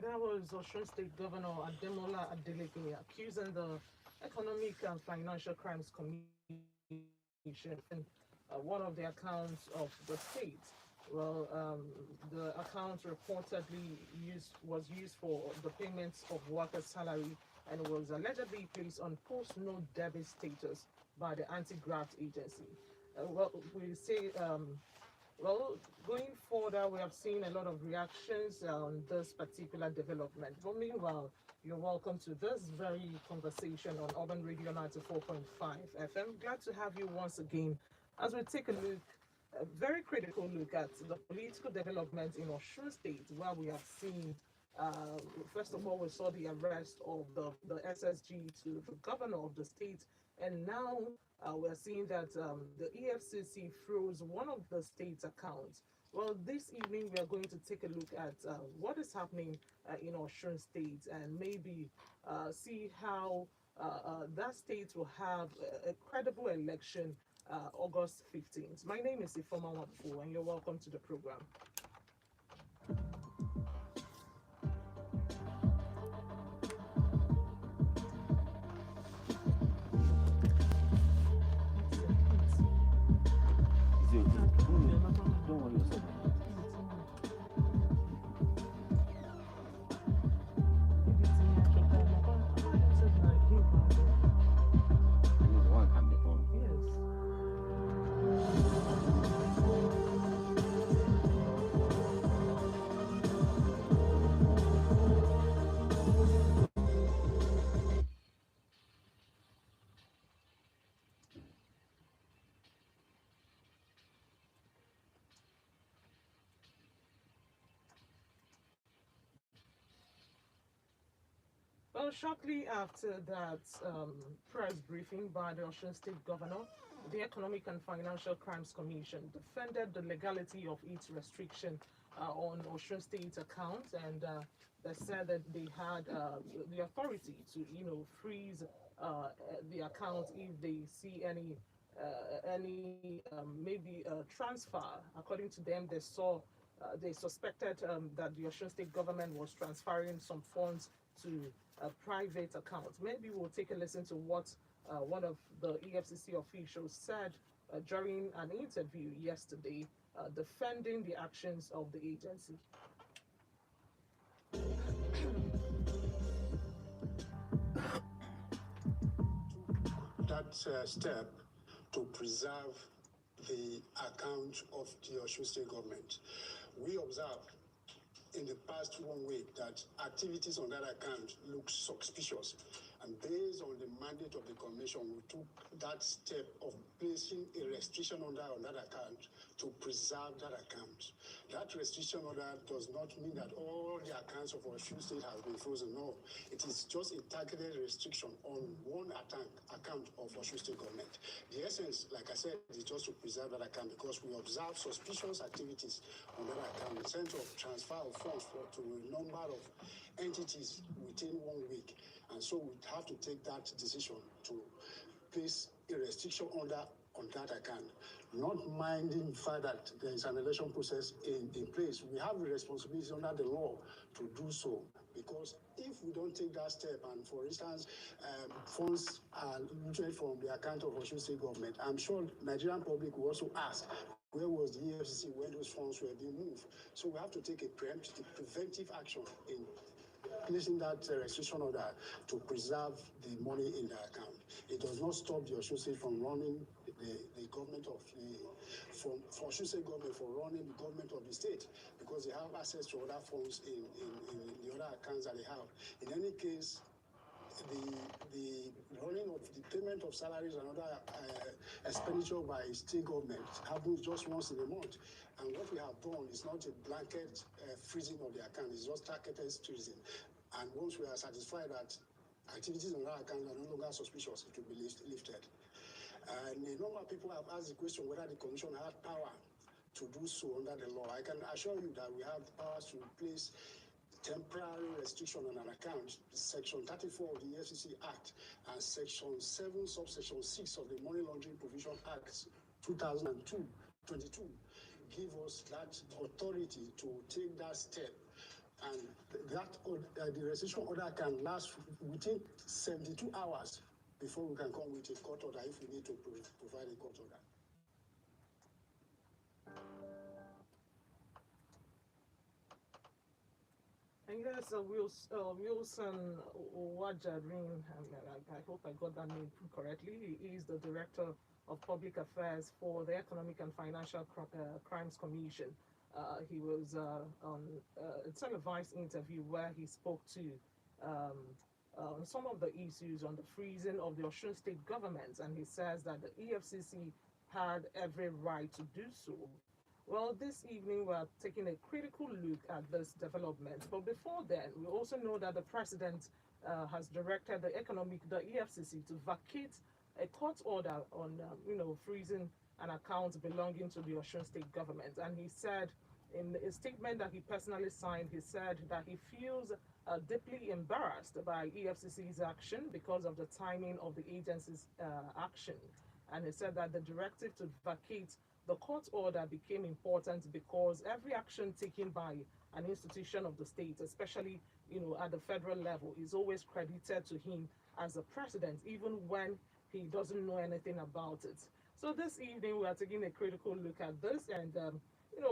That was Osun State Governor Ademola Adeleke accusing the Economic and Financial Crimes Commission one of the accounts of the state. Well, the account reportedly was used for the payments of workers' salary and was allegedly placed on post-no debit status by the anti-graft agency. Well, we say well, going further, we have seen a lot of reactions on this particular development. But meanwhile, you're welcome to this very conversation on Urban Radio 94.5 FM. Glad to have you once again as we take a very critical look at the political development in Osun State, where we have seen, first of all, we saw the arrest of the SSG to the governor of the state, and now we're seeing that the EFCC froze one of the state's accounts. Well, this evening we are going to take a look at what is happening in Osun State and maybe see how that state will have a credible election August 15th. My name is Ifoma Watfu, and you're welcome to the program. Don't worry yourself. Well, shortly after that press briefing by the Osun State Governor, the Economic and Financial Crimes Commission defended the legality of its restriction on Osun State accounts, and they said that they had the authority to, freeze the account if they see any maybe transfer. According to them, they suspected that the Osun State government was transferring some funds to a private account. Maybe we'll take a listen to what one of the EFCC officials said during an interview yesterday, defending the actions of the agency. That step to preserve the account of the Osun State government. We observed in the past 1 week that activities on that account look suspicious. And based on the mandate of the commission, we took that step of placing a restriction order on that account to preserve that account. That restriction order does not mean that all the accounts of Osun State have been frozen. No, it is just a targeted restriction on one account of Osun State government. The essence, like I said, is just to preserve that account because we observe suspicious activities on that account in the sense of transfer of funds to a number of entities within 1 week. And so we have to take that decision to place a restriction order on that account, not minding the fact that there is an election process in place. We have a responsibility under the law to do so, because if we don't take that step, and for instance, funds are looted from the account of Osun State government, I'm sure Nigerian public will also ask, where was the EFCC when those funds were being moved? So we have to take a preventive action in placing that restriction order to preserve the money in the account. It does not stop the Osun State from running the government of from Osun State government for running the government of the state, because they have access to other funds in the other accounts that they have. In any case, the running of the payment of salaries and other expenditure by state government happens just once in a month. And what we have done is not a blanket freezing of the account, it's just targeted freezing. And once we are satisfied that activities on that account are no longer suspicious, it will be lifted. And a number of people have asked the question whether the commission had power to do so under the law. I can assure you that we have the powers to place temporary restriction on an account. Section 34 of the FCC Act and Section 7, subsection 6 of the Money Laundering Provision Act 2022 give us that authority to take that step And the restitution order can last within 72 hours before we can come with a court order if we need to provide a court order. And yes, Wilson Wajadrin, I hope I got that name correctly. He is the Director of Public Affairs for the Economic and Financial Crimes Commission. He was on a televised interview where he spoke to some of the issues on the freezing of the Osun state government, and he says that the EFCC had every right to do so. Well, this evening we're taking a critical look at this development. But before then, we also know that the president has directed the EFCC to vacate a court order on, freezing an account belonging to the Osun state government. And he said in a statement that he personally signed, he said that he feels deeply embarrassed by EFCC's action because of the timing of the agency's action. And he said that the directive to vacate the court order became important because every action taken by an institution of the state, especially at the federal level, is always credited to him as a president, even when he doesn't know anything about it. So this evening we are taking a critical look at this, and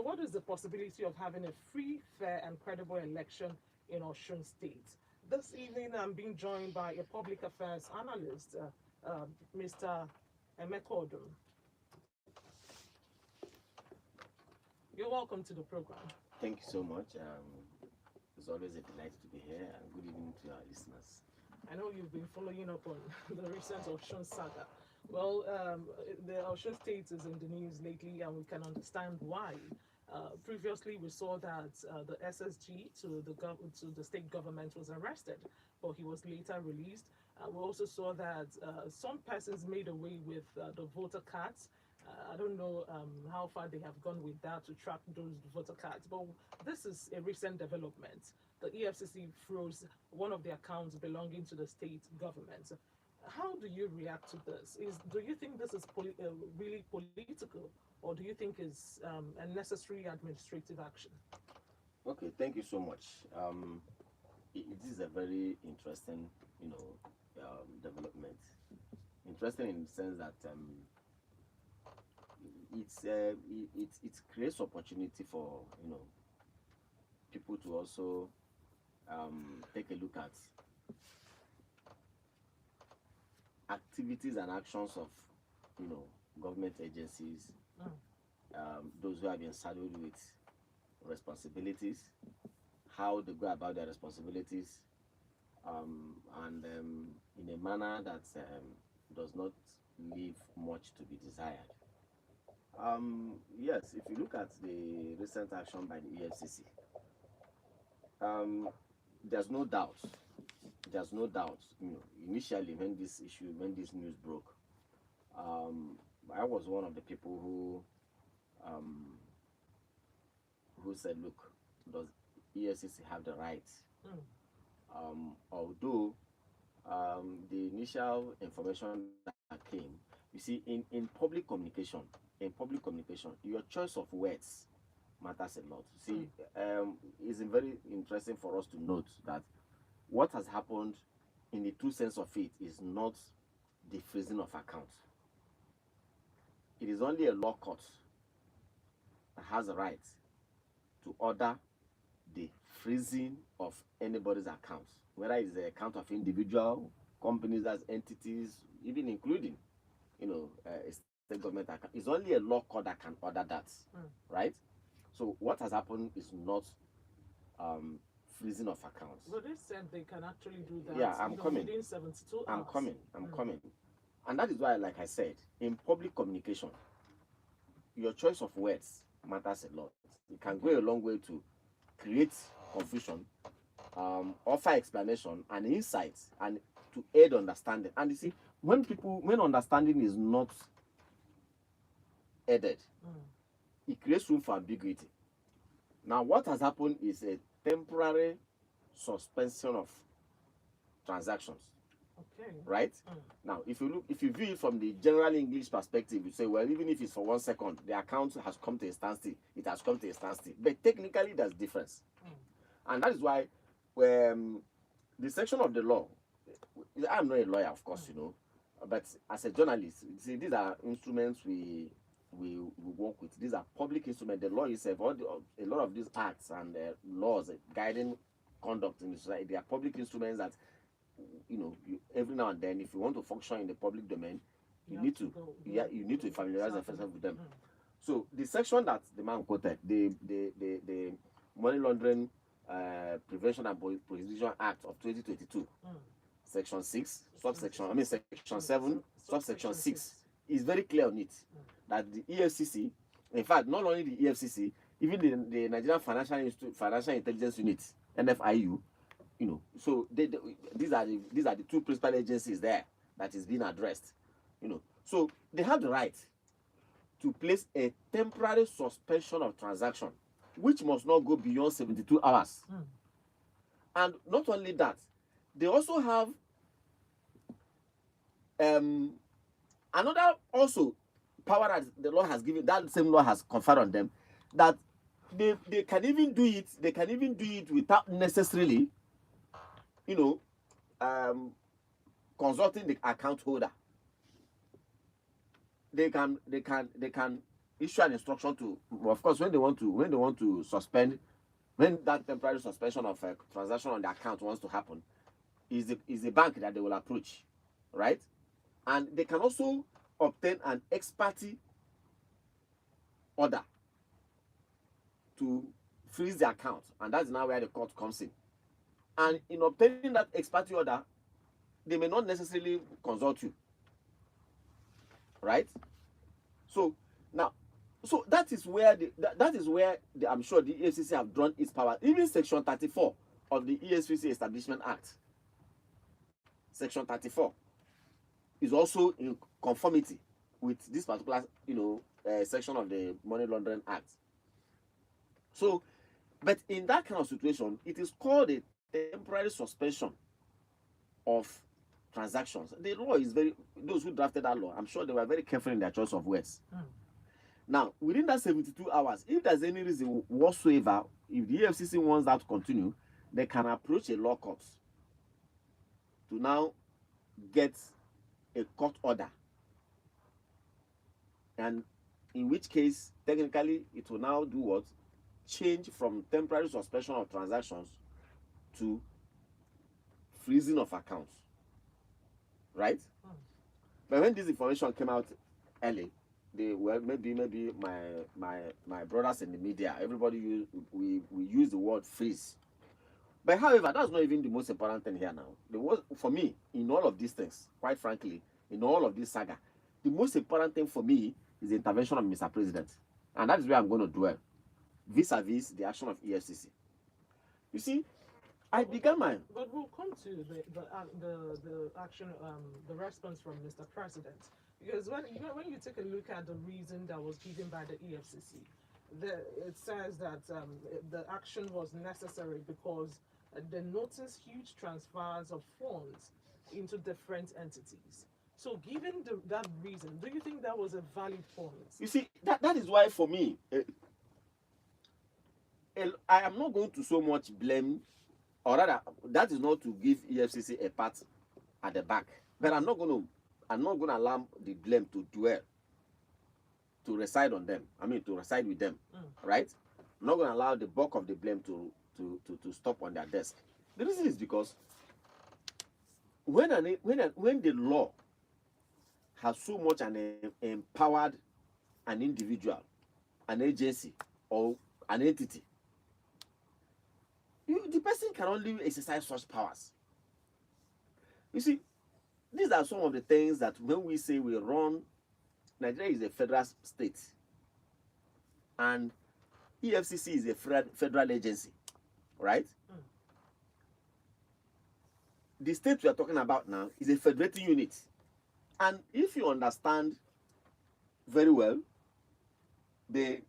what is the possibility of having a free, fair, and credible election in Osun State? This evening I'm being joined by a public affairs analyst, Mr. Emeka Odum. You're welcome to the program. Thank you so much. It's always a delight to be here, and good evening to our listeners. I know you've been following up on the recent Osun saga. Well, the Osun State is in the news lately, and we can understand why. Previously, we saw that the SSG to the state government was arrested, but he was later released. We also saw that some persons made away with the voter cards. I don't know how far they have gone with that to track those voter cards, but this is a recent development. The EFCC froze one of the accounts belonging to the state government. How do you react to this? Do you think this is really political, or do you think it's a necessary administrative action? Okay, thank you so much. It is a very interesting, development. Interesting in the sense that it creates opportunity for people to also take a look at activities and actions of government agencies, those who have been saddled with responsibilities, how they go about their responsibilities, and in a manner that does not leave much to be desired. Yes, if you look at the recent action by the EFCC, there's no doubt. Initially when this news broke, I was one of the people who said, "Look, does EFCC have the right?" Although the initial information that came, you see, in public communication, your choice of words matters a lot. See, it's very interesting for us to note that what has happened in the true sense of it is not the freezing of accounts. It is only a law court that has a right to order the freezing of anybody's accounts, whether it's the account of individual, companies as entities, even including, a state government account. It's only a law court that can order that, right? So what has happened is not freezing of accounts. But they said they can actually do that. Yeah, I'm coming. Within 72 hours. I'm coming. And that is why, like I said, in public communication, your choice of words matters a lot. It can go a long way to create confusion, offer explanation and insights, and to aid understanding. And you see, when understanding is not aided, it creates room for ambiguity. Now, what has happened is a temporary suspension of transactions. Okay. Right? Now, if you view it from the general English perspective, you say, well, even if it's for 1 second, the account has come to a standstill. It has come to a standstill. But technically, there's difference. And that is why the section of the law, I'm not a lawyer, of course, but as a journalist, you see, these are instruments we work with. These are public instruments. The law itself, a lot of these acts and laws guiding conduct in the society, they are public instruments that, every now and then, if you want to function in the public domain, you need to familiarize yourself with them. So the section that the man quoted, the Money Laundering Prevention and Prohibition Act of 2022, Section 6, Section 7, subsection 6, is very clear on it that the EFCC, in fact, not only the EFCC, even the Nigerian Financial Intelligence Unit, NFIU, so these are the two principal agencies there that is being addressed, so they have the right to place a temporary suspension of transaction, which must not go beyond 72 hours. And not only that, they also have another also power that the law has given, that same law has conferred on them, that they can even do it without necessarily consulting the account holder. They can issue an instruction to, of course, when they want to suspend, when that temporary suspension of a transaction on the account wants to happen, is the bank that they will approach, right? And they can also obtain an ex parte order to freeze the account, and that's now where the court comes in. And in obtaining that ex parte order, they may not necessarily consult you, right? So now, that is where I'm sure the EFCC have drawn its power. Even Section 34 of the EFCC Establishment Act, Section 34, is also in conformity with this particular section of the Money Laundering Act. So, but in that kind of situation, it is called a temporary suspension of transactions. The law is those who drafted that law, I'm sure they were very careful in their choice of words. Now, within that 72 hours, if there's any reason whatsoever, if the EFCC wants that to continue, they can approach a law court to now get a court order. And in which case, technically, it will now do what? Change from temporary suspension of transactions to freezing of accounts. Right? But when this information came out early, maybe my brothers in the media, everybody we use the word freeze. But however, that's not even the most important thing here now. For me, in all of these things, quite frankly, in all of this saga, the most important thing for me is the intervention of Mr. President. And that is where I'm going to dwell, vis-a-vis the action of EFCC. You see, But we'll come to the action, the response from Mr. President, because when you take a look at the reason that was given by the EFCC, it says that the action was necessary because they noticed huge transfers of funds into different entities. So, given that reason, do you think that was a valid point? You see, that is why for me, I am not going to so much blame. Or rather, that is not to give EFCC a pat at the back. But I'm not going to allow the blame to dwell, to reside on them. To reside with them, right? I'm not going to allow the bulk of the blame to stop on their desk. The reason is because when the law has so much empowered an individual, an agency, or an entity, the person can only exercise such powers. You see, these are some of the things that when we say we run, Nigeria is a federal state, and EFCC is a federal agency, right? The state we are talking about now is a federating unit. And if you understand very well the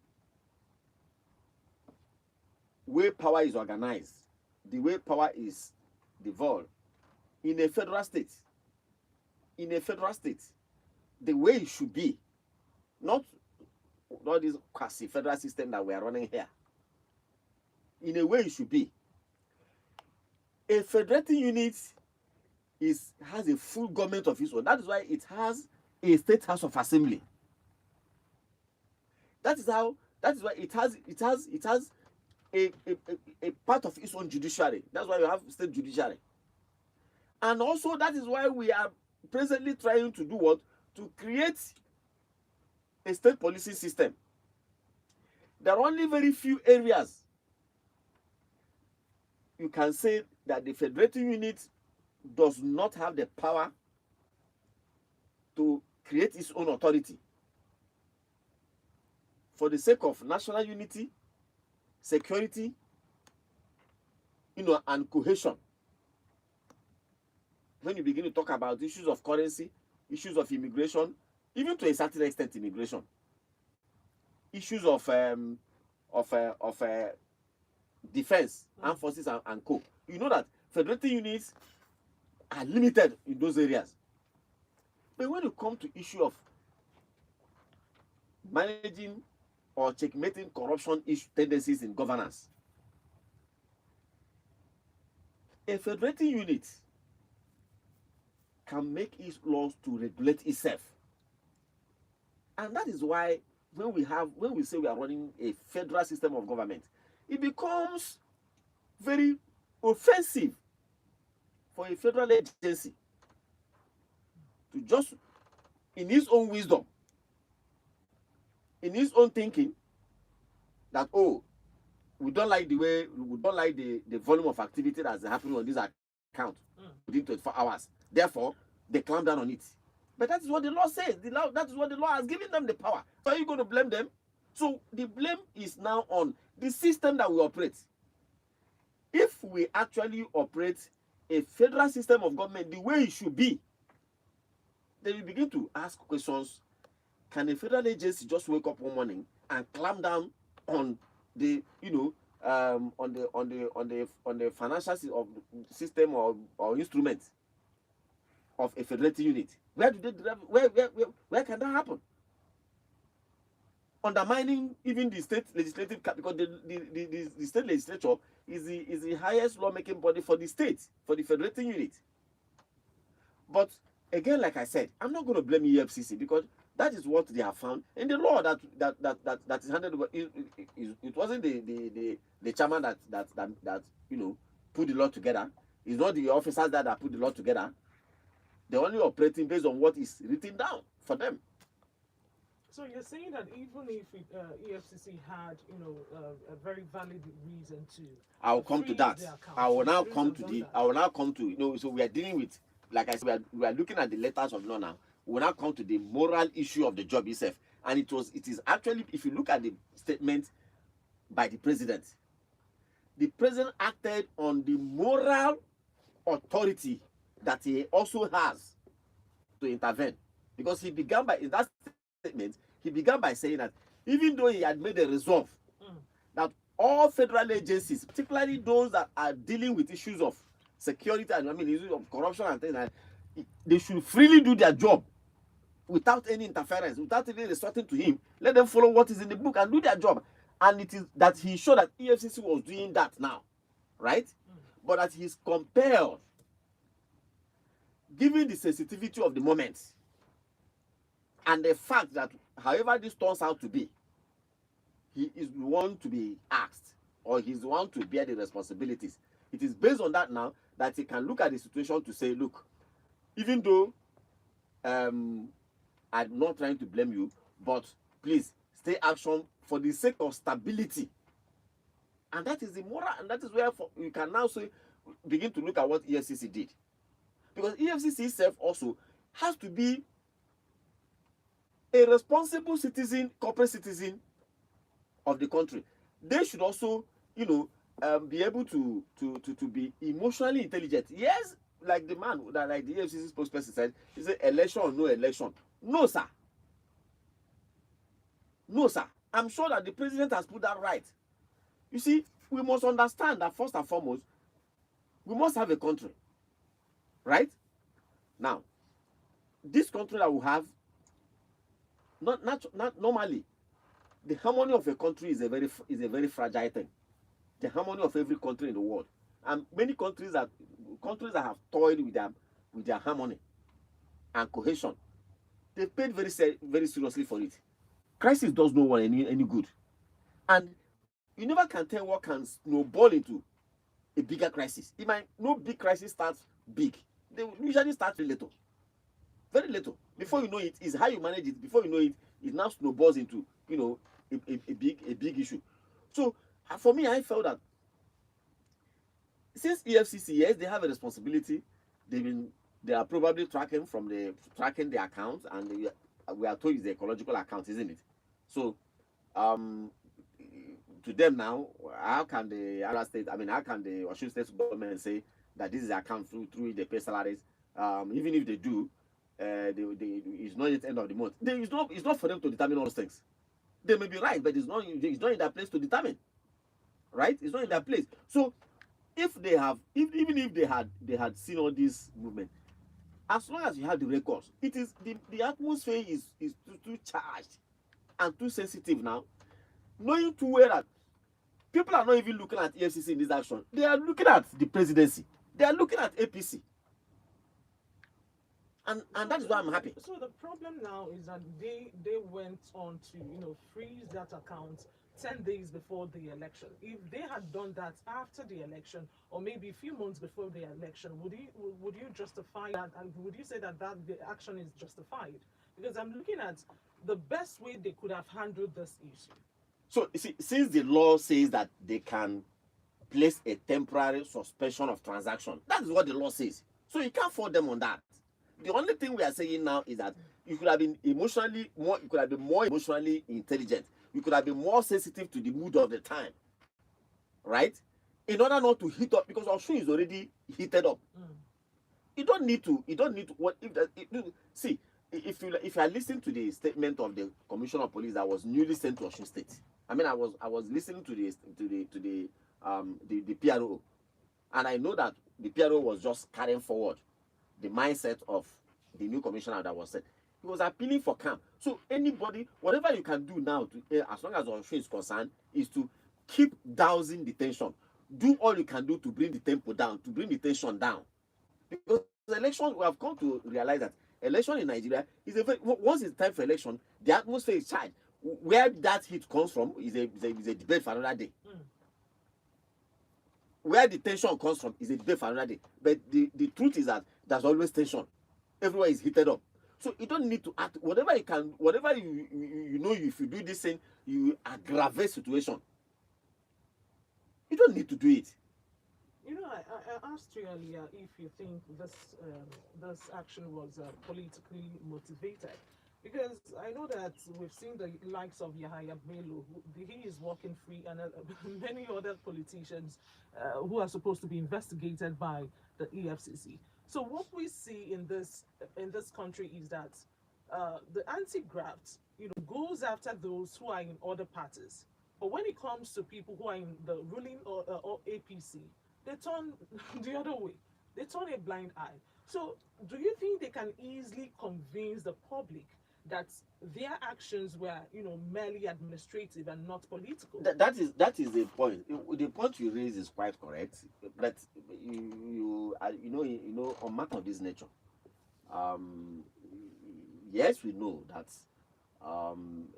way power is organized, the way power is devolved in a federal state, the way it should be, not this quasi-federal system that we are running here. In a way it should be, A federating unit has a full government of its own. That is why it has a state house of assembly. That is why it has a part of its own judiciary. That's why you have state judiciary. And also that is why we are presently trying to do what? To create a state policing system. There are only very few areas you can say that the federating unit does not have the power to create its own authority for the sake of national unity, security, and cohesion. When you begin to talk about issues of currency, issues of immigration, even to a certain extent immigration, issues of defense, armed forces and co. You know that federating units are limited in those areas. But when you come to issue of managing or checkmating corruption tendencies in governance, a federating unit can make its laws to regulate itself. And that is why when we say we are running a federal system of government, it becomes very offensive for a federal agency to just, in his own wisdom, in his own thinking, that we don't like the volume of activity that's happening on this account within 24 hours. Therefore, they clamp down on it. But that is what the law says. That is what the law has given them the power. So are you going to blame them? So the blame is now on the system that we operate. If we actually operate a federal system of government the way it should be, then we begin to ask questions. Can a federal agency just wake up one morning and clamp down on the on the financial system or instrument of a federating unit? Where can that happen? Undermining even the state legislative, because the state legislature is the highest lawmaking body for the state, for the federating unit. But again, like I said, I'm not going to blame EFCC, because that is what they have found in the law that is handed. It wasn't the chairman that put the law together. It's not the officers that put the law together. They're only operating based on what is written down for them. So you're saying that even if EFCC had, a very valid reason to, I'll come to that. I will now come to So we are dealing with, like I said, we are looking at the letters of law now. We will now come to the moral issue of the job itself. And it is actually, if you look at the statement by the president acted on the moral authority that he also has to intervene, because he began by, in that statement, he began by saying that even though he had made a resolve that all federal agencies, particularly those that are dealing with issues of security and issues of corruption and things like that, they should freely do their job without any interference, without even resorting to him. Let them follow what is in the book and do their job. And it is that he showed that EFCC was doing that now, right? But that he's compelled, given the sensitivity of the moment and the fact that however this turns out to be, he is the one to be asked, or he's the one to bear the responsibilities. It is based on that now that he can look at the situation to say, look, even though I'm not trying to blame you, but please stay action for the sake of stability. And that is the moral, and that is where you can now say, begin to look at what EFCC did. Because EFCC itself also has to be a responsible citizen, corporate citizen of the country. They should also, be able to be emotionally intelligent. Yes, like the man that, like the EFCC spokesperson said, he said election or no election. No, sir. No, sir. I'm sure that the president has put that right. You see, we must understand that first and foremost, we must have a country. Right? Now, this country that we have, not normally, the harmony of a country is a very fragile thing. The harmony of every country in the world And many countries that have toyed with their harmony and cohesion, they paid very seriously for it. Crisis does no one any good, and you never can tell what can snowball into a bigger crisis. It might no big crisis starts big. They usually start very little. Before you know it, is how you manage it. Before you know it, it now snowballs into a big issue. So for me, I felt that since EFCC, yes, they have a responsibility. They are probably tracking the account, and we are told it's the ecological account, isn't it? So um to them now, how can the other state, I mean, how can the Osun State government say that this is the account through which they pay salaries? Even if they do, it's not yet end of the month. It's not for them to determine all those things. They may be right, but it's not in their place to determine, right? It's not in their place. So if they have, even if they had seen all this movement, as long as you have the records, it is the atmosphere is too charged and too sensitive now, knowing too well that people are not even looking at EFCC in this action. They are looking at the presidency. They are looking at APC. And that is why I'm happy. So the problem now is that they went on to freeze that account 10 days before the election. If they had done that after the election, or maybe a few months before the election, would you justify that, and would you say that the action is justified? Because I'm looking at the best way they could have handled this issue. So you see, since the law says that they can place a temporary suspension of transaction, that is what the law says. So you can't fault them on that. The only thing we are saying now is that you could have been more emotionally intelligent. You could have been more sensitive to the mood of the time, right? In order not to heat up, because Osun is already heated up. You don't need to. See, if you are listening to the statement of the Commissioner of Police that was newly sent to Osun State, I mean, I was listening to the PRO, and I know that the PRO was just carrying forward the mindset of the new commissioner that was sent. He was appealing for calm. So anybody, whatever you can do now, as long as Osun is concerned, is to keep dousing the tension. Do all you can do to bring the tempo down, to bring the tension down. Because election, we have come to realize that election in Nigeria is once it's time for election, the atmosphere is charged. Where that heat comes from is a debate for another day. Where the tension comes from is a debate for another day. But the truth is that there's always tension. Everywhere is heated up. So you don't need to act. Whatever you can, whatever you know, if you do this thing, you aggravate situation. You don't need to do it. I asked you earlier if you think this action was politically motivated, because I know that we've seen the likes of Yahaya Bello, he is walking free, and many other politicians who are supposed to be investigated by the EFCC. So what we see in this country is that the anti-graft, goes after those who are in other parties, but when it comes to people who are in the ruling or APC, they turn the other way. They turn a blind eye. So do you think they can easily convince the public that their actions were, merely administrative and not political? That is the point. The point you raise is quite correct, but on matter of this nature, yes, we know that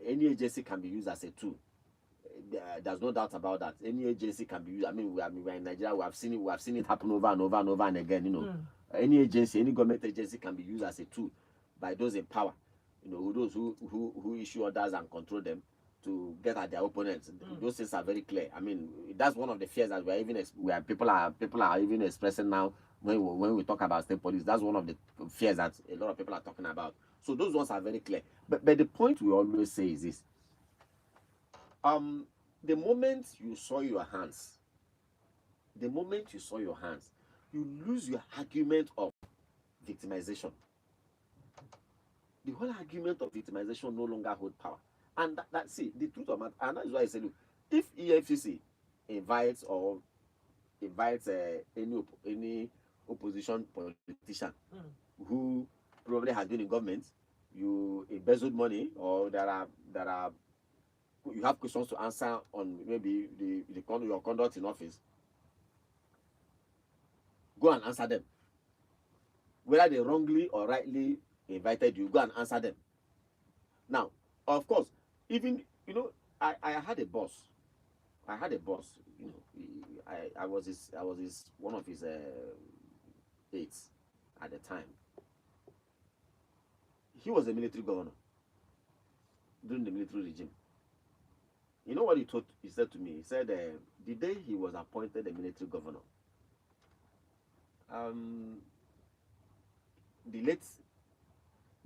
any agency can be used as a tool. There's no doubt about that. Any agency can be used. I mean, we're in Nigeria. We have seen it happen over and over and over and again. Any agency, any government agency can be used as a tool by those in power. Those who issue orders and control them to get at their opponents. Those things are very clear. I mean, that's one of the fears that people are even expressing now when we talk about state police. That's one of the fears that a lot of people are talking about. So those ones are very clear. But the point we always say is this: the moment you soil your hands, you lose your argument of victimization. The whole argument of victimization no longer hold power. And see, the truth of matter, and that is why I say, look, if EFCC invites any opposition politician who probably has been in government, you embezzled money, or you have questions to answer on maybe your conduct in office, Go and answer them. Whether they wrongly or rightly invited you, go and answer them. Now, of course, even, you know, I had a boss. I had a boss. You know, I was his one of his aides at the time. He was a military governor during the military regime. You know what he said to me? He said the day he was appointed a military governor, the late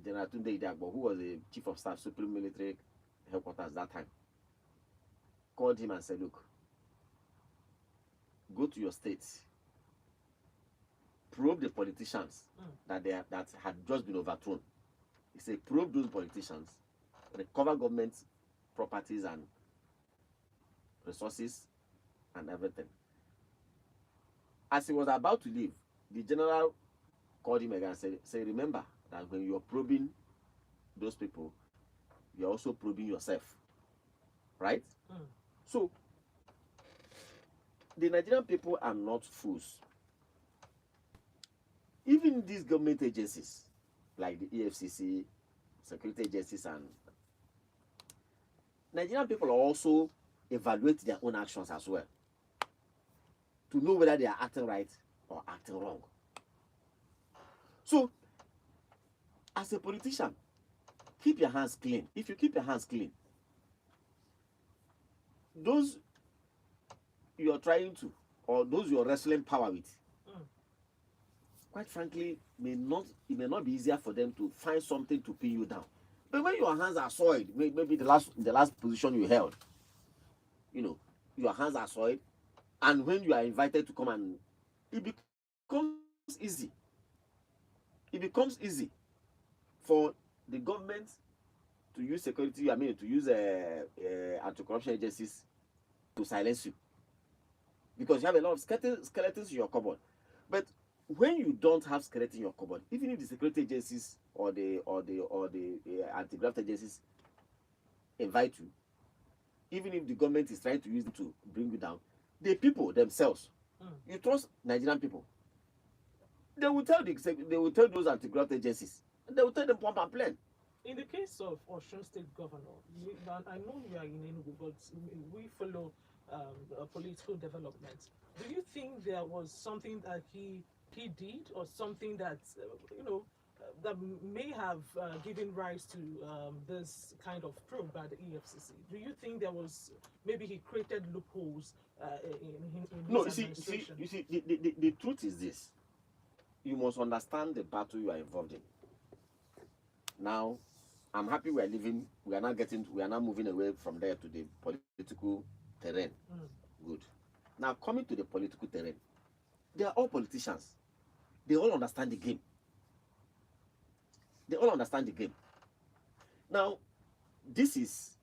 General Tunde Idagbo, who was the chief of staff, Supreme Military Headquarters that time, called him and said, look, go to your states, probe the politicians that had just been overthrown. He said, probe those politicians, recover government properties and resources and everything. As he was about to leave, the general called him again and said, remember that when you're probing those people, you're also probing yourself. Right? So, the Nigerian people are not fools. Even these government agencies, like the EFCC, security agencies, and Nigerian people also evaluate their own actions as well to know whether they are acting right or acting wrong. So, as a politician, keep your hands clean. If you keep your hands clean, those you are trying to, or those you are wrestling power with, quite frankly, it may not be easier for them to find something to pin you down. But when your hands are soiled, maybe the last position you held, you know, your hands are soiled, and when you are invited to come, and it becomes easy. It becomes easy for the government to use security, to use anti-corruption agencies to silence you, because you have a lot of skeletons in your cupboard. But when you don't have skeleton in your cupboard, even if the security agencies or the anti-graft agencies invite you, even if the government is trying to use it to bring you down, the people themselves, you trust Nigerian people, they will tell those anti-graft agencies, and they will tell them pump and plan. In the case of Osun State Governor, I know you are in Enugu, but we follow political developments. Do you think there was something that he did, or something that that may have given rise to this kind of probe by the EFCC? Do you think there was, maybe he created loopholes in No, his you administration? see, the truth is this: you must understand the battle you are involved in. Now, I'm happy we are now moving away from there to the political terrain. Good. Now, coming to the political terrain, they are all politicians. They all understand the game. They all understand the game. Now, this is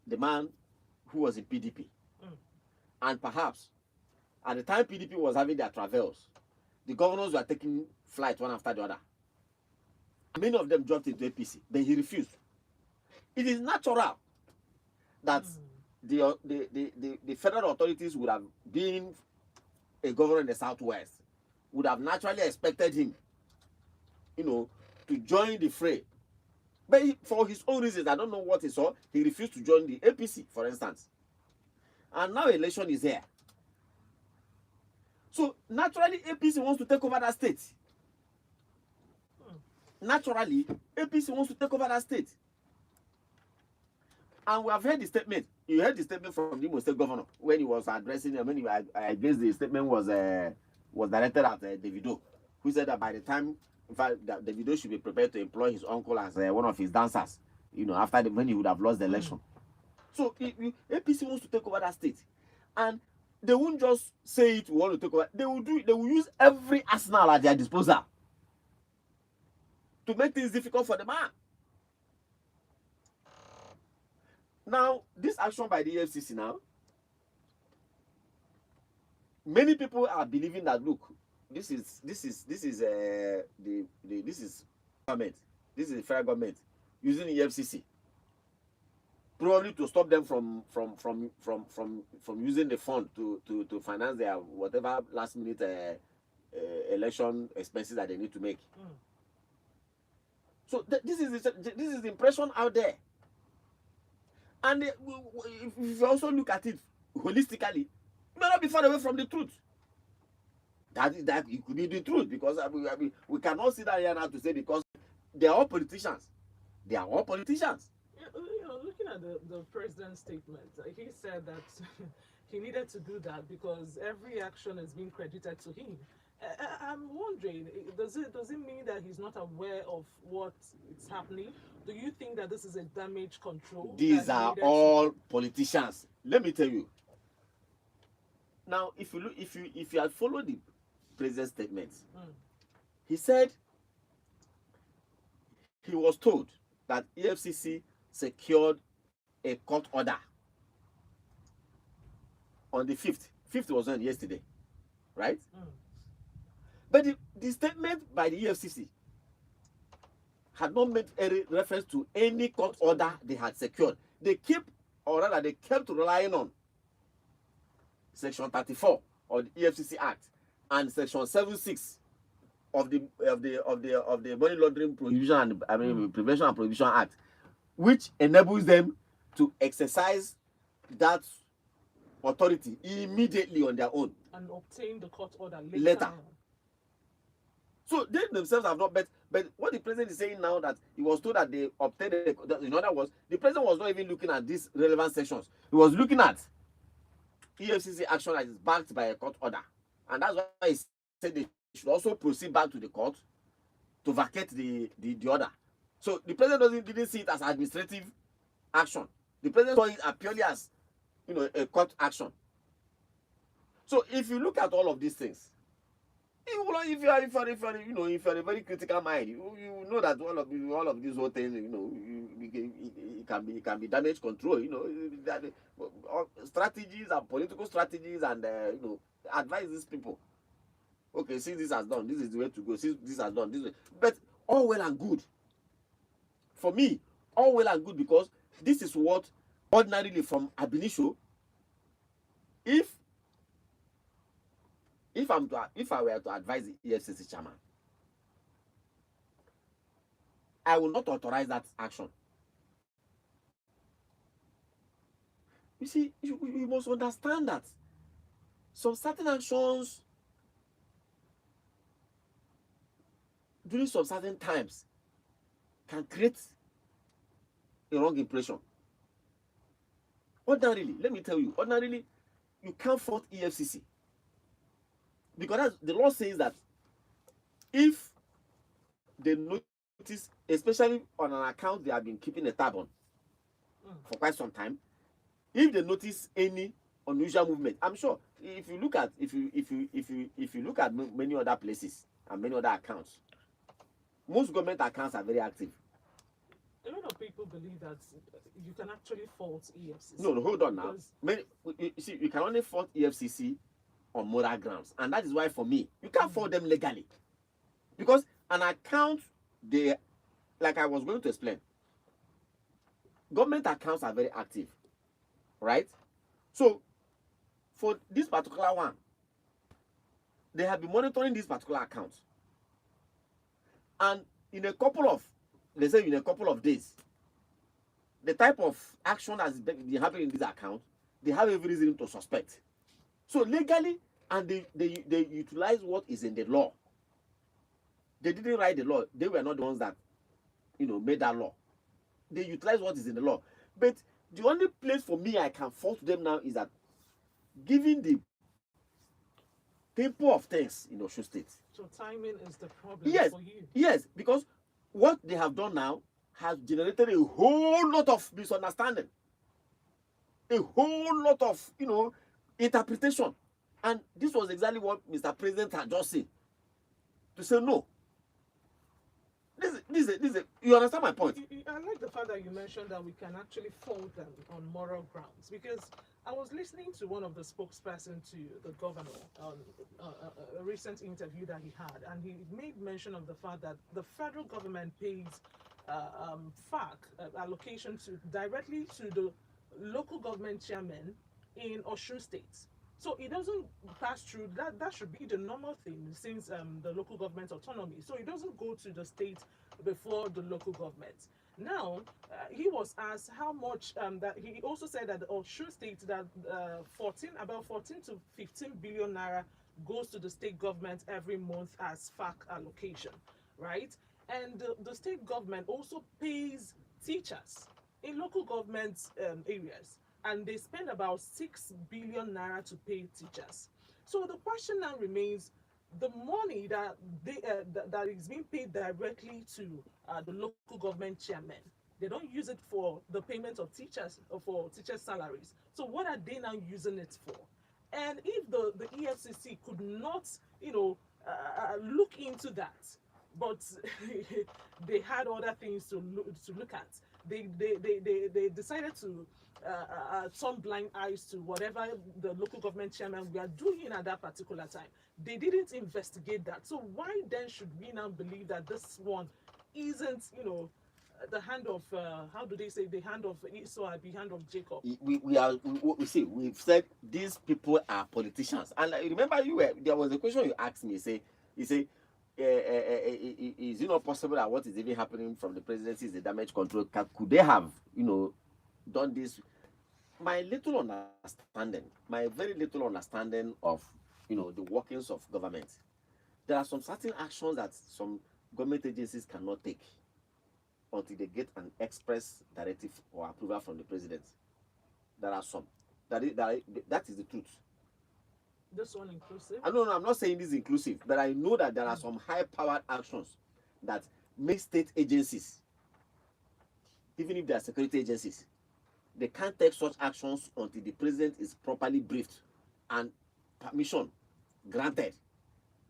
the man who was in PDP. And perhaps, at the time PDP was having their travels, the governors were taking flight one after the other. Many of them dropped into APC, but he refused. It is natural that the federal authorities would have been a governor in the Southwest, would have naturally expected him, to join the fray. But for his own reasons, I don't know what he saw, he refused to join the APC, for instance. And now election is here. So naturally, APC wants to take over that state. Naturally, APC wants to take over that state. And we have heard the statement. You heard the statement from the Imo State governor when he was addressing. I guess the statement was directed at Davido, who said that by the time, in fact, that Davido should be prepared to employ his uncle as one of his dancers. When he would have lost the election. So APC wants to take over that state, and they won't just say it. We want to take over. They will use every arsenal at their disposal to make things difficult for the man. Now, this action by the EFCC now, many people are believing that, look, this is government. This is the federal government using the EFCC probably to stop them from using the fund to finance their whatever last minute election expenses that they need to make. So this is the impression out there. And if you also look at it holistically, it may not be far away from the truth. That it could be the truth, because we cannot sit down here now to say because they are all politicians. They are all politicians. Looking at the president's statement, he said that he needed to do that because every action is being credited to him. I'm wondering, does it mean that he's not aware of what is happening? Do you think that this is a damage control? These are all politicians. Let me tell you. Now, if you had followed the president's statements, he said he was told that EFCC secured a court order on the 5th. 5th was on yesterday, right? But the statement by the EFCC had not made any reference to any court order they had secured. They kept relying on Section 34 of the EFCC Act and Section 76 of the Money Laundering Prohibition and Prevention and Prohibition Act, which enables them to exercise that authority immediately on their own and obtain the court order later. So they themselves have not bet. But what the president is saying now, that he was told that they obtained in other words, the president was not even looking at these relevant sections. He was looking at EFCC action that is backed by a court order. And that's why he said they should also proceed back to the court to vacate the order. So the president didn't see it as administrative action. The president saw it purely as, a court action. So if you look at all of these things, if you are a very critical mind, you know that all of these whole things, it can be damage control. Strategies and political strategies, and advise these people. Okay, since this has done, this is the way to go. Since this has done, this way. But all well and good. For me, all well and good, because this is what ordinarily from ab initio, if I were to advise the EFCC chairman, I will not authorize that action. You see, you must understand that some certain actions during some certain times can create a wrong impression. Ordinarily, let me tell you, you can't fault EFCC. Because the law says that if they notice, especially on an account they have been keeping a tab on for quite some time, if they notice any unusual movement, I'm sure if you look at many other places and many other accounts, most government accounts are very active. A lot of people believe that you can actually fault EFCC. No, hold on now. You can only fault EFCC on moral grounds, and that is why for me you can't fault them legally, because an account, like I was going to explain, government accounts are very active, right? So for this particular one, they have been monitoring this particular account, and in a couple of days, the type of action that is happening in this account, they have every reason to suspect. So legally, and they utilize what is in the law. They didn't write the law. They were not the ones that, made that law. They utilize what is in the law. But the only place for me I can fault them now is that, given the tempo of things in Osun State. So timing is the problem for you. Yes, because what they have done now has generated a whole lot of misunderstanding. A whole lot of, interpretation. And this was exactly what Mr. President had just said. To say no. This is you understand my point? I like the fact that you mentioned that we can actually fault them on moral grounds, because I was listening to one of the spokesperson to the governor on a recent interview that he had, and he made mention of the fact that the federal government pays FAC allocation to directly to the local government chairman in Osun State. So it doesn't pass through that. That should be the normal thing since the local government autonomy. So it doesn't go to the state before the local government. Now he was asked how much that he also said that the Osun State that 14 about 14 to 15 billion naira goes to the state government every month as FAC allocation, right? And the state government also pays teachers in local government areas, and they spend about 6 billion naira to pay teachers. So the question now remains, the money that that is being paid directly to the local government chairman, they don't use it for the payment of teachers or for teachers salaries. So what are they now using it for? And if the EFCC could not, look into that, but they had other things to look at. They decided to turn blind eyes to whatever the local government chairman were doing at that particular time. They didn't investigate that. So why then should we now believe that this one isn't, the hand of how do they say, the hand of Esau, the hand of Jacob? We see, we've said these people are politicians. And I remember there was a question you asked me. You say, is it not possible that what is even happening from the presidency is the damage control? Could they have, done this? My very little understanding of, the workings of government. There are some certain actions that some government agencies cannot take until they get an express directive or approval from the president. There are some. That is the truth. This one inclusive? No, I'm not saying this is inclusive, but I know that there are some high-powered actions that make state agencies, even if they are security agencies, they can't take such actions until the president is properly briefed and permission granted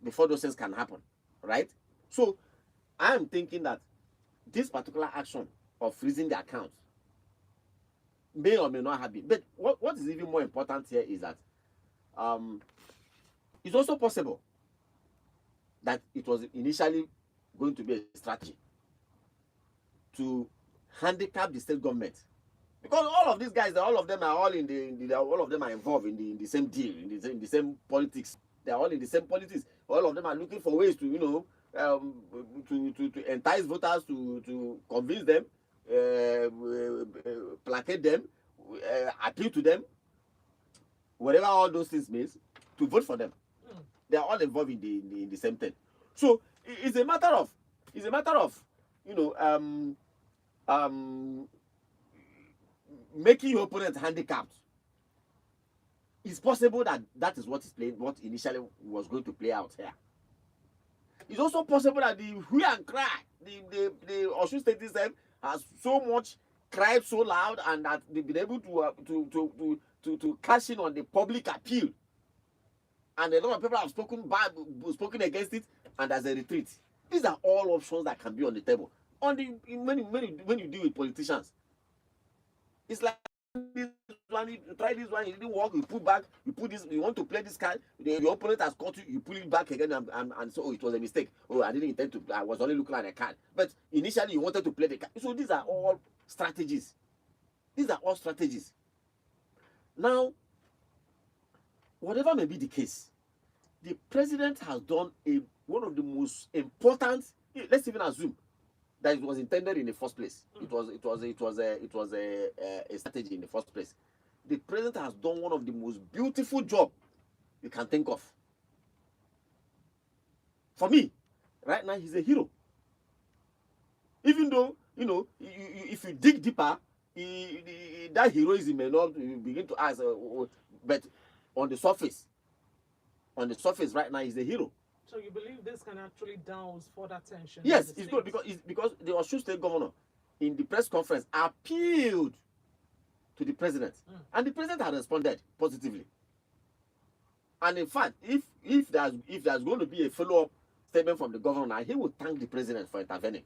before those things can happen, right? So I am thinking that this particular action of freezing the account may or may not have been. But what is even more important here is that it's also possible that it was initially going to be a strategy to handicap the state government, because all of these guys, all of them are all all of them are involved in the same deal, in the same politics. They are all in the same politics. All of them are looking for ways to to entice voters, to convince them, placate them, appeal to them, whatever all those things means, to vote for them. They are all involved in the same thing. So it's a matter of making your opponent handicapped. It's possible that is what initially was going to play out here. It's also possible that the hue and cry, the Osun State itself has so much cried so loud, and that they've been able to cash in on the public appeal, and a lot of people have spoken against it, and there's a retreat. These are all options that can be on the table. When you deal with politicians, it's like this one, you try this one, it didn't work, you put back, you put this, you want to play this card, your opponent has caught you, you pull it back again, and so it was a mistake. I didn't intend to, I was only looking at the card. But initially you wanted to play the card. So these are all strategies. Now, whatever may be the case, the president has done one of the most important, let's even assume that it was intended in the first place. It was a strategy in the first place. The president has done one of the most beautiful job you can think of. For me, right now, he's a hero. Even though, if you dig deeper, that heroism may not begin to ask, but on the surface right now, he's a hero. So you believe this can actually douse further tension? Yes, it's good, because the Osun State governor in the press conference appealed to the president, and the president had responded positively. And in fact, if there's going to be a follow-up statement from the governor, he will thank the president for intervening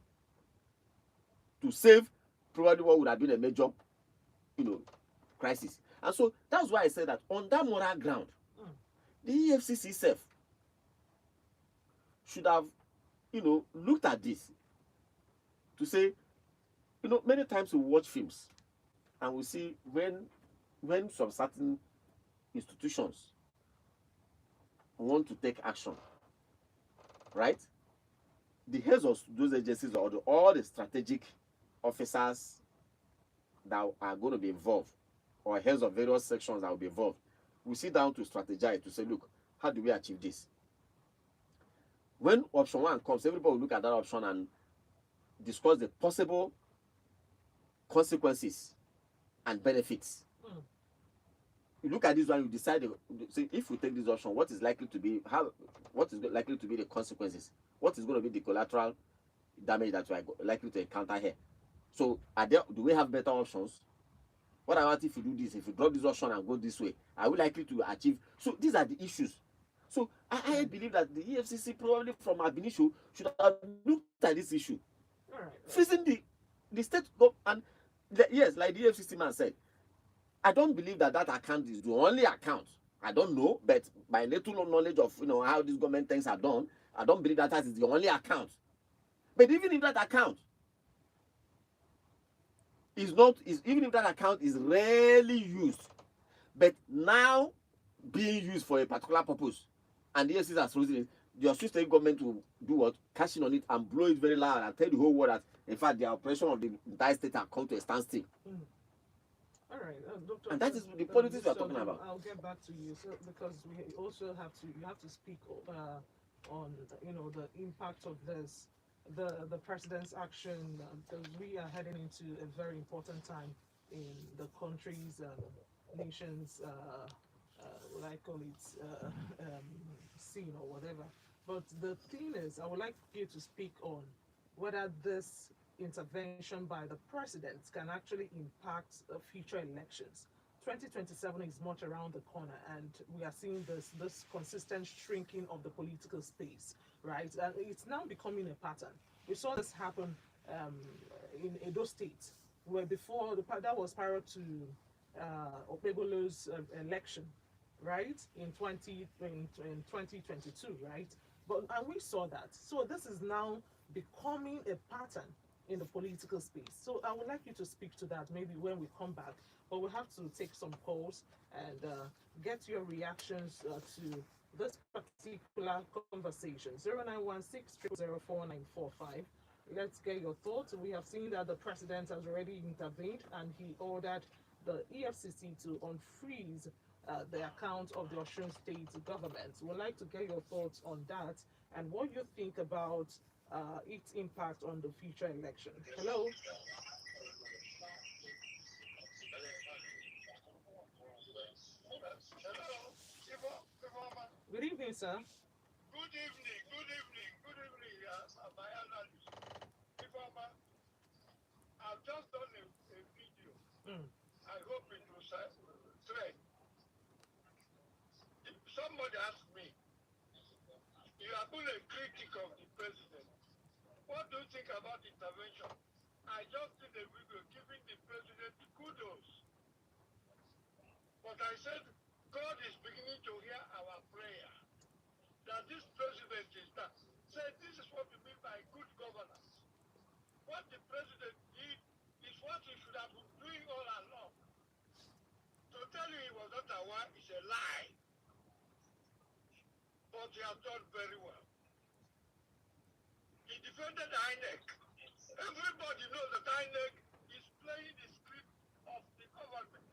to save probably what would have been a major, crisis. And so that's why I said that on that moral ground, the EFCC itself should have, looked at this to say, many times we watch films and we see when some certain institutions want to take action, right? The heads of those agencies or all the strategic officers that are going to be involved, or heads of various sections that will be involved, we sit down to strategize to say, look, how do we achieve this? When option one comes, everybody will look at that option and discuss the possible consequences and benefits. You look at this one, you decide, say, if we take this option, what is likely to be the consequences? What is going to be the collateral damage that we are likely to encounter here? So, do we have better options? What about if you do this? If you drop this option and go this way, are we likely to achieve? So these are the issues. So I believe that the EFCC probably from ab initio should have looked at this issue. Freezing the state and yes, like the EFCC man said, I don't believe that account is the only account. I don't know, but by little knowledge of how these government things are done, I don't believe that is the only account. But even if that account even if that account is rarely used, but now being used for a particular purpose, and the EFCC has chosen it, the Osun State government will do what? Cash in on it and blow it very loud and tell the whole world that, in fact, the operation of the entire state has come to a standstill. All right, Doctor. And that is the politics we are talking about. I'll get back to you, because you have to speak on the impact of this, the president's action, because we are heading into a very important time in the country's nation's what I call it scene or whatever. But the thing is, I would like you to speak on whether this intervention by the president can actually impact future elections. 2027 is much around the corner, and we are seeing this consistent shrinking of the political space, right? And it's now becoming a pattern. We saw this happen in Edo State, where before that was prior to Opegolo's election, right, in 2022, right? And we saw that. So this is now becoming a pattern in the political space. So I would like you to speak to that maybe when we come back. But we have to take some calls and get your reactions to this particular conversation. 0916 Let's get your thoughts. We have seen that the president has already intervened and he ordered the EFCC to unfreeze the account of the Osun State government. We'd like to get your thoughts on that and what you think about its impact on the future election. Hello. Good evening, sir. Good evening, good evening, good evening, yes, my analyst. I've just done a video. I hope it will trend. If somebody asks me, you are being a critic of the president, what do you think about intervention? I just did a video giving the president kudos. But I said, God is beginning to hear our prayer. That this president is that. Say, this is what we mean by good governance. What the president did is what he should have been doing all along. To tell you he was not aware is a lie. But he has done very well. He defended INEC. Everybody knows that INEC is playing the script of the government.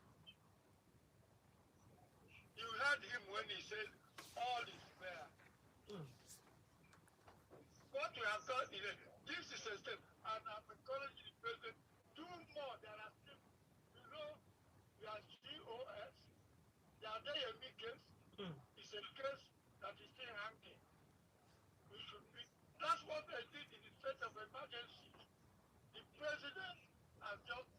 You heard him when he said, all is fair. What we have done is this is a step, and I'm encouraging the president, do more. There are still, there are COS, there are DME case, it's a case that is still hanging. We should be, that's what they did in the state of emergency. The president has just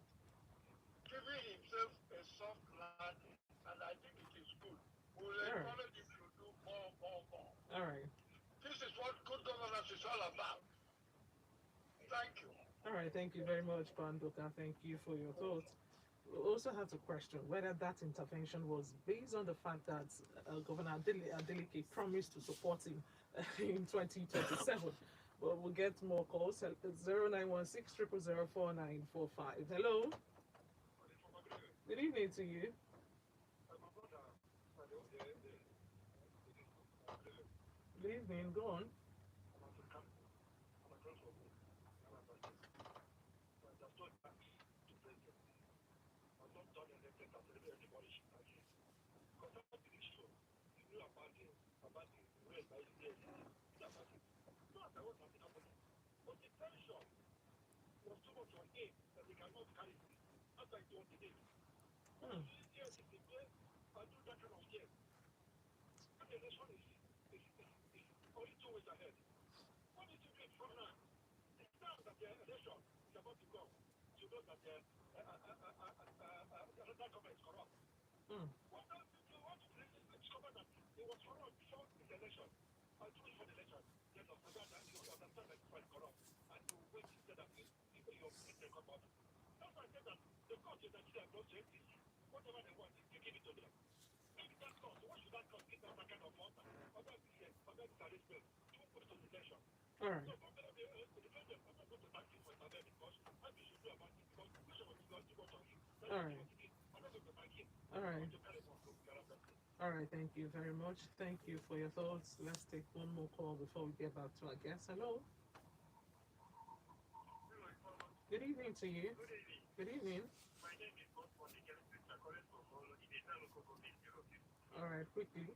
given himself a soft landing, and I think it is good. We'll encourage him to do more. All right. This is what good governance is all about. Thank you. All right, thank you very much, Pandoka. Thank you for your thoughts. We also have to question whether that intervention was based on the fact that Governor Adeleke promised to support him in 2027. But we'll get more calls. 0916 0004945. Hello. Good evening to you. Good evening. Go on. Hmm. Hmm. All right. All right. All right. All right. Thank you very much. Thank you for your thoughts. Let's take one more call before we get back to our guest. Hello. Good evening to you. Good evening. All right. Quickly.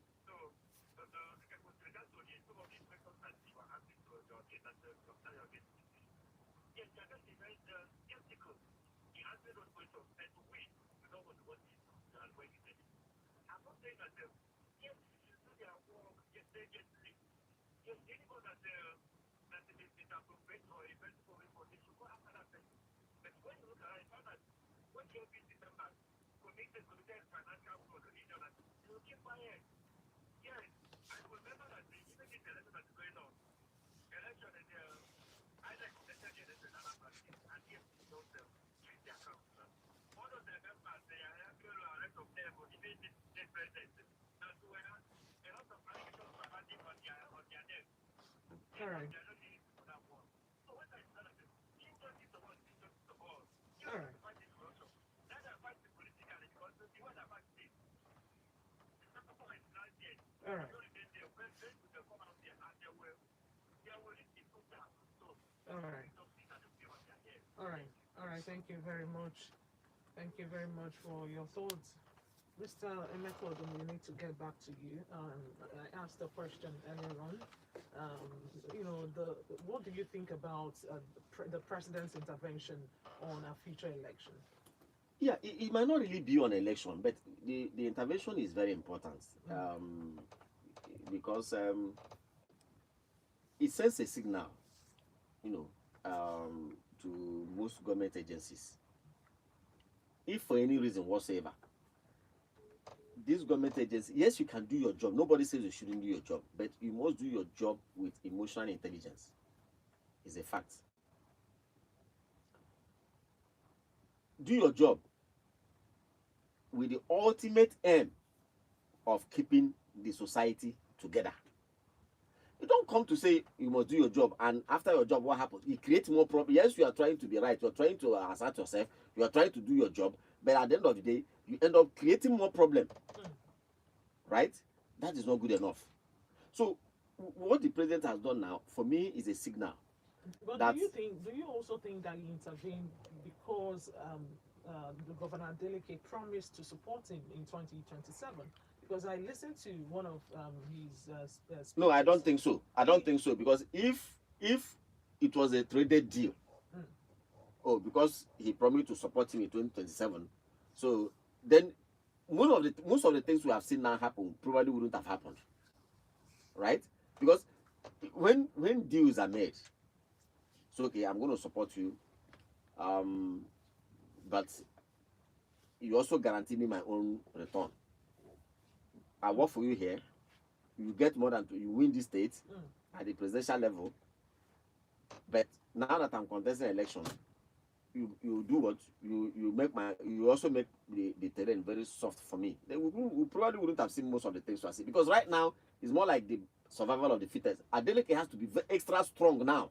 All right. All right. All right. All right. All right. All right. Thank you very much. Thank you very much for your thoughts. Mr. Emekodum, we need to get back to you. I asked a question earlier on. What do you think about the president's intervention on a future election? Yeah, it might not really be on election, but the intervention is very important, because it sends a signal, you know, to most government agencies. If for any reason whatsoever, this government agency, yes, you can do your job. Nobody says you shouldn't do your job, but you must do your job with emotional intelligence. It's a fact. Do your job with the ultimate aim of keeping the society together. You don't come to say you must do your job, and after your job, what happens? It creates more problems. Yes, you are trying to be right, you are trying to assert yourself, you are trying to do your job, but at the end of the day, you end up creating more problem, right? That is not good enough. So, what the president has done now, for me, is a signal. But That do you also think that he intervened because the Governor Delegate promised to support him in 2027? Because I listened to one of his speeches. No, I don't think so. I don't think so, because if it was a traded deal, Mm. oh, because he promised to support him in 2027, so then most of the things we have seen now happen probably wouldn't have happened, right? Because when deals are made, so okay, I'm going to support you, um, but you also guarantee me my own return. I work for you here. You get more than you win this state at the presidential level, but now that I'm contesting election, you do what you also make the terrain very soft for me. Then we probably wouldn't have seen most of the things to see, because right now it's more like survival of the fittest. Adeleke has to be extra strong now.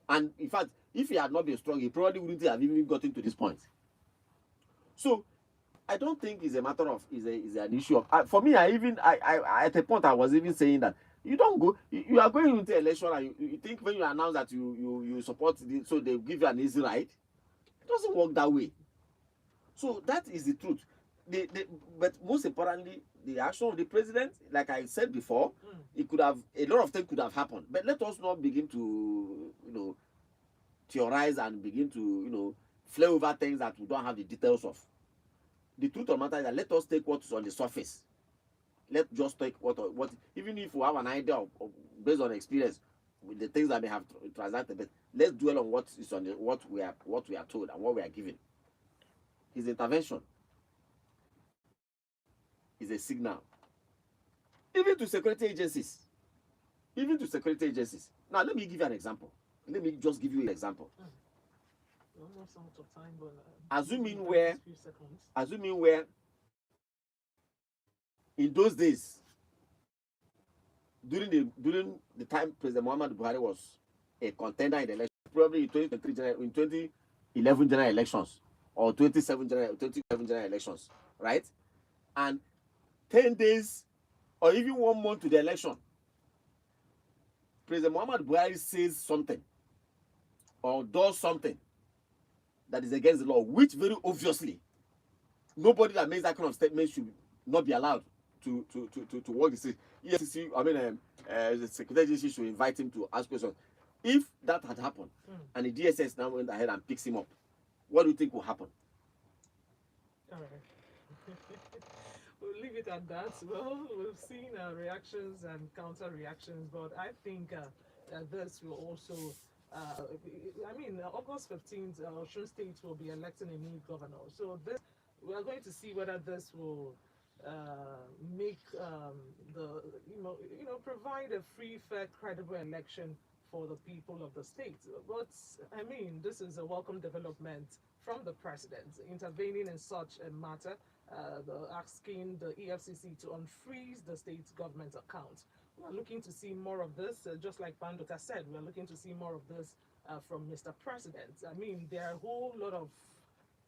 And in fact, if he had not been strong, he probably wouldn't have even gotten to this point. So I don't think it's a matter of is an issue of for me. I at a point I was even saying that you don't go you are going into election and you think when you announce that you support so they give you an easy ride. It doesn't work that way. So that is the truth. But most importantly, the action of the president, like I said before, it could have a lot of things could have happened. But let us not begin to theorize and begin to flay over things that we don't have the details of. The truth of the matter is that let us take what is on the surface. Let's just take what even if we have an idea of based on experience with the things that may have transacted, but let's dwell on what is on what we are told and what we are given. His intervention is a signal. Even to security agencies. Now, let me give you an example. Let me just give you an example. Almost out of time, but Assuming few where in those days, during the time President Muhammad Buhari was a contender in the election, probably in 2011 general elections or 2011 general elections, right? And 10 days or even 1 month to the election, President Muhammad Buhari says something or does something that is against the law, which very obviously nobody that makes that kind of statement should not be allowed to work the state. EFCC, the Secretary General should invite him to ask questions. If that had happened and the DSS now went ahead and picks him up, what do you think will happen? All right. We'll leave it at that. Well, we've seen reactions and counter reactions, but I think this will also. August 15th, Osun State will be electing a new governor. So this, we are going to see whether this will make provide a free, fair, credible election for the people of the state. But this is a welcome development from the president intervening in such a matter, asking the EFCC to unfreeze the state government account. We're looking to see more of this, just like Pandota said, we're looking to see more of this from Mr. President. There are a whole lot of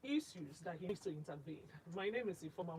issues that he needs to intervene. My name is Ifoma